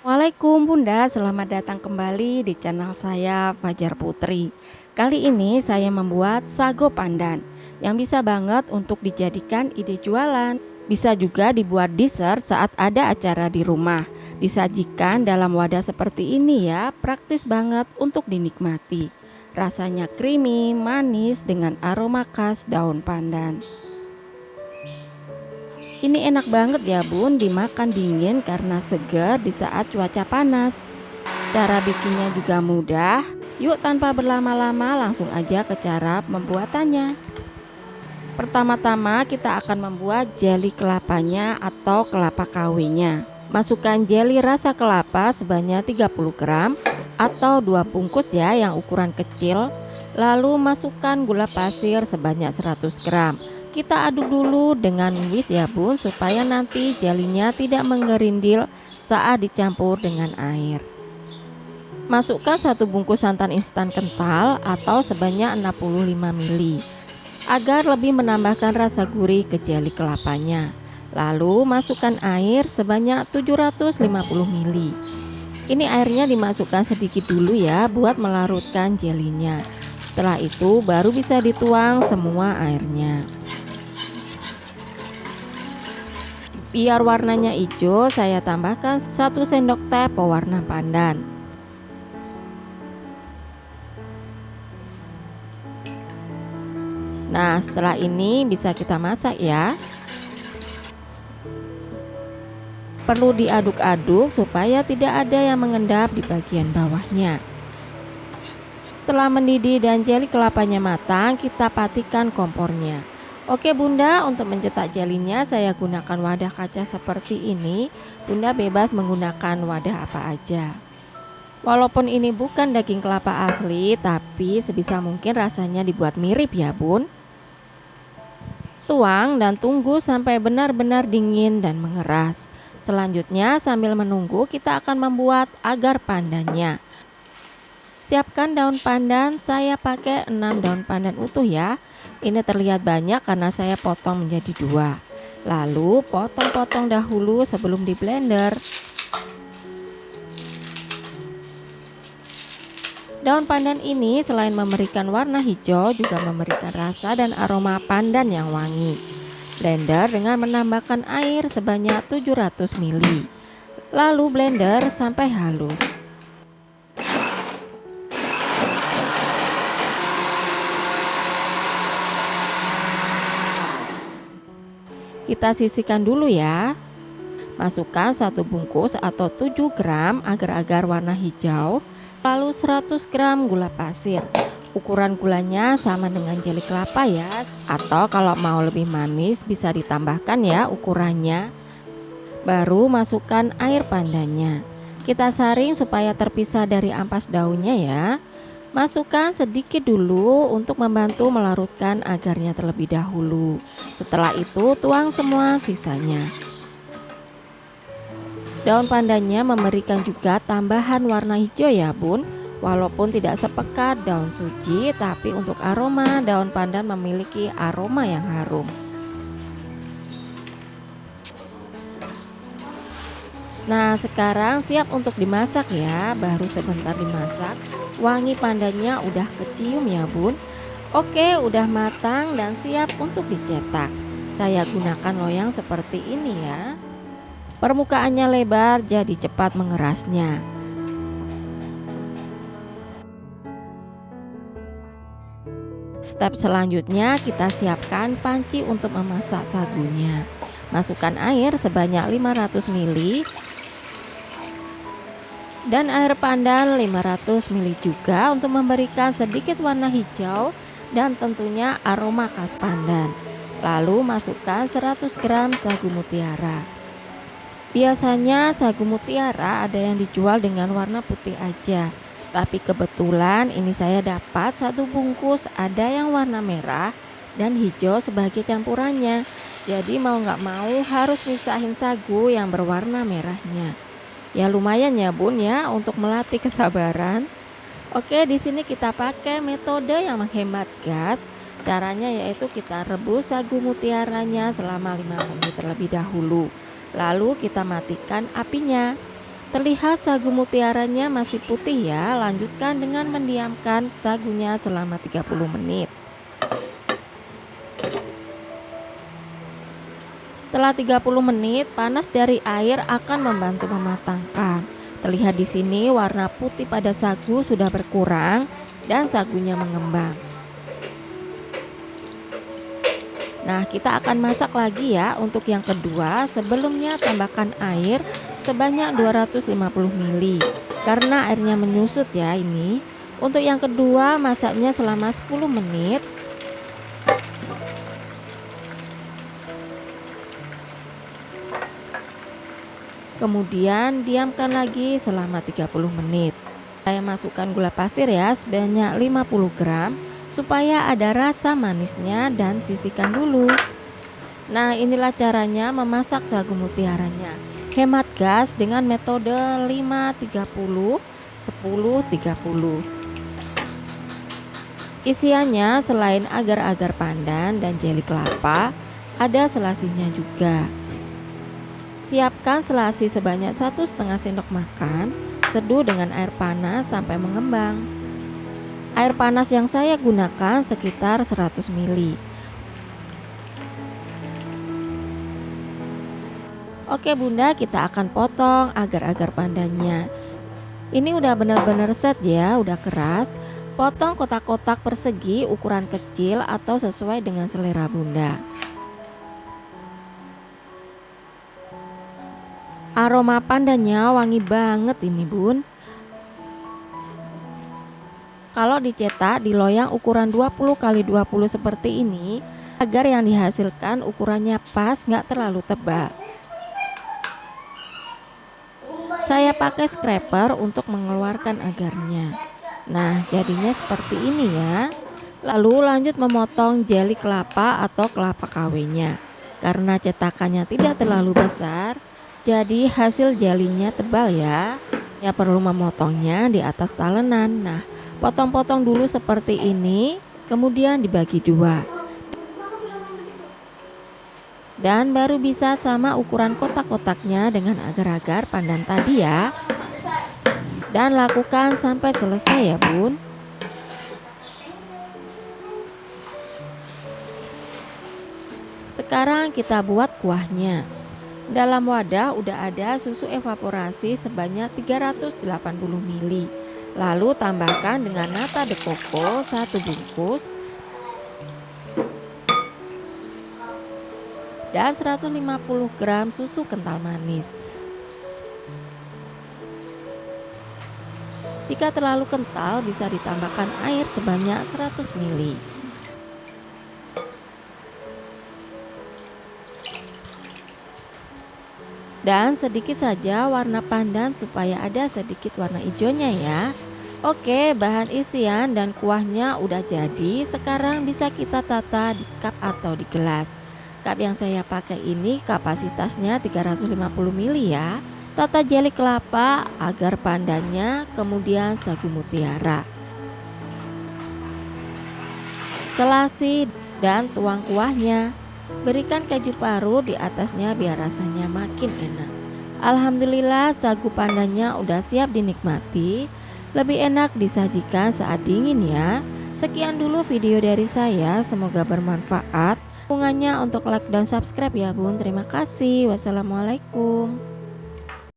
Waalaikumsalam Bunda, selamat datang kembali di channel saya Fajar Putri. Kali ini saya membuat sago pandan yang bisa banget untuk dijadikan ide jualan. Bisa juga dibuat dessert saat ada acara di rumah. Disajikan dalam wadah seperti ini ya, praktis banget untuk dinikmati. Rasanya creamy, manis dengan aroma khas daun pandan. Ini enak banget ya Bun, dimakan dingin karena segar di saat cuaca panas. Cara bikinnya juga mudah. Yuk tanpa berlama-lama langsung aja ke cara pembuatannya. Pertama-tama kita akan membuat jeli kelapanya atau kelapa KW-nya. Masukkan jeli rasa kelapa sebanyak 30 gram atau 2 bungkus ya yang ukuran kecil. Lalu masukkan gula pasir sebanyak 100 gram. Kita aduk dulu dengan whisk ya Bun, supaya nanti jelinya tidak mengerindil saat dicampur dengan air. Masukkan 1 bungkus santan instan kental atau sebanyak 65 ml agar lebih menambahkan rasa gurih ke jeli kelapanya. Lalu masukkan air sebanyak 750 ml. Ini airnya dimasukkan sedikit dulu ya buat melarutkan jelinya. Setelah itu baru bisa dituang semua airnya. Biar warnanya hijau, saya tambahkan 1 sendok teh pewarna pandan. Nah, setelah ini bisa kita masak ya. Perlu diaduk-aduk supaya tidak ada yang mengendap di bagian bawahnya. Setelah mendidih dan jeli kelapanya matang, kita patikan kompornya. Oke Bunda, untuk mencetak jelinya saya gunakan wadah kaca seperti ini. Bunda bebas menggunakan wadah apa aja. Walaupun ini bukan daging kelapa asli, tapi sebisa mungkin rasanya dibuat mirip ya Bun. Tuang dan tunggu sampai benar-benar dingin dan mengeras. Selanjutnya sambil menunggu kita akan membuat agar pandannya. Siapkan daun pandan, saya pakai 6 daun pandan utuh ya. Ini terlihat banyak karena saya potong menjadi 2. Lalu potong-potong dahulu sebelum di blender. Daun pandan ini selain memberikan warna hijau juga memberikan rasa dan aroma pandan yang wangi. Blender dengan menambahkan air sebanyak 700 ml. Lalu blender sampai halus. Kita sisihkan dulu ya. Masukkan 1 bungkus atau 7 gram agar-agar warna hijau. Lalu 100 gram gula pasir. Ukuran gulanya sama dengan jeli kelapa ya. Atau kalau mau lebih manis bisa ditambahkan ya ukurannya. Baru masukkan air pandannya. Kita saring supaya terpisah dari ampas daunnya ya. Masukkan sedikit dulu untuk membantu melarutkan agarnya terlebih dahulu. Setelah itu tuang semua sisanya. Daun pandannya memberikan juga tambahan warna hijau ya Bun. Walaupun tidak sepekat daun suji, tapi untuk aroma daun pandan memiliki aroma yang harum. Nah sekarang siap untuk dimasak ya. Baru sebentar dimasak, wangi pandannya udah kecium ya Bun. Oke, udah matang dan siap untuk dicetak. Saya gunakan loyang seperti ini ya. Permukaannya lebar jadi cepat mengerasnya. Step selanjutnya kita siapkan panci untuk memasak sagunya. Masukkan air sebanyak 500 ml dan air pandan 500 ml juga untuk memberikan sedikit warna hijau dan tentunya aroma khas pandan. Lalu masukkan 100 gram sagu mutiara. Biasanya sagu mutiara ada yang dijual dengan warna putih aja, tapi kebetulan ini saya dapat 1 bungkus ada yang warna merah dan hijau sebagai campurannya. Jadi mau nggak mau harus misahin sagu yang berwarna merahnya. Ya lumayan ya Bun ya untuk melatih kesabaran. Oke, di sini kita pakai metode yang menghemat gas. Caranya yaitu kita rebus sagu mutiaranya selama 5 menit terlebih dahulu. Lalu kita matikan apinya. Terlihat sagu mutiaranya masih putih ya. Lanjutkan dengan mendiamkan sagunya selama 30 menit. Setelah 30 menit, panas dari air akan membantu mematangkan. Terlihat di sini warna putih pada sagu sudah berkurang dan sagunya mengembang. Nah, kita akan masak lagi ya untuk yang kedua. Sebelumnya tambahkan air sebanyak 250 ml karena airnya menyusut ya ini. Untuk yang kedua masaknya selama 10 menit. Kemudian diamkan lagi selama 30 menit. Saya masukkan gula pasir ya sebanyak 50 gram supaya ada rasa manisnya dan sisihkan dulu. Nah, inilah caranya memasak sagu mutiaranya. Hemat gas dengan metode 5-30 10-30. Isiannya selain agar-agar pandan dan jeli kelapa, ada selasihnya juga. Siapkan selasi sebanyak 1,5 sendok makan, seduh dengan air panas sampai mengembang. Air panas yang saya gunakan sekitar 100 ml. Oke Bunda, kita akan potong agar-agar pandannya. Ini udah benar-benar set ya, udah keras. Potong kotak-kotak persegi ukuran kecil atau sesuai dengan selera Bunda. Aroma pandannya wangi banget ini Bun. Kalau dicetak di loyang ukuran 20 x 20 seperti ini, agar yang dihasilkan ukurannya pas, nggak terlalu tebal. Saya pakai scraper untuk mengeluarkan agarnya. Nah, jadinya seperti ini ya. Lalu lanjut memotong jeli kelapa atau kelapa KW-nya. Karena cetakannya tidak terlalu besar, jadi hasil jelinya tebal ya. Ya perlu memotongnya di atas talenan. Nah, potong-potong dulu seperti ini, kemudian dibagi dua. Dan baru bisa sama ukuran kotak-kotaknya dengan agar-agar pandan tadi ya. Dan lakukan sampai selesai ya Bun. Sekarang kita buat kuahnya. Dalam wadah udah ada susu evaporasi sebanyak 380 ml. Lalu tambahkan dengan nata de coco 1 bungkus dan 150 gram susu kental manis. Jika terlalu kental bisa ditambahkan air sebanyak 100 ml. Dan sedikit saja warna pandan supaya ada sedikit warna hijaunya ya. Oke, bahan isian dan kuahnya udah jadi. Sekarang bisa kita tata di cup atau di gelas. Cup yang saya pakai ini kapasitasnya 350 ml ya. Tata jeli kelapa, agar pandannya, kemudian sagu mutiara, selasi, dan tuang kuahnya. Berikan keju parut di atasnya biar rasanya makin enak. Alhamdulillah sagu pandannya udah siap dinikmati. Lebih enak disajikan saat dingin ya. Sekian dulu video dari saya, semoga bermanfaat. Dukungannya untuk like dan subscribe ya Bun. Terima kasih. Wassalamualaikum.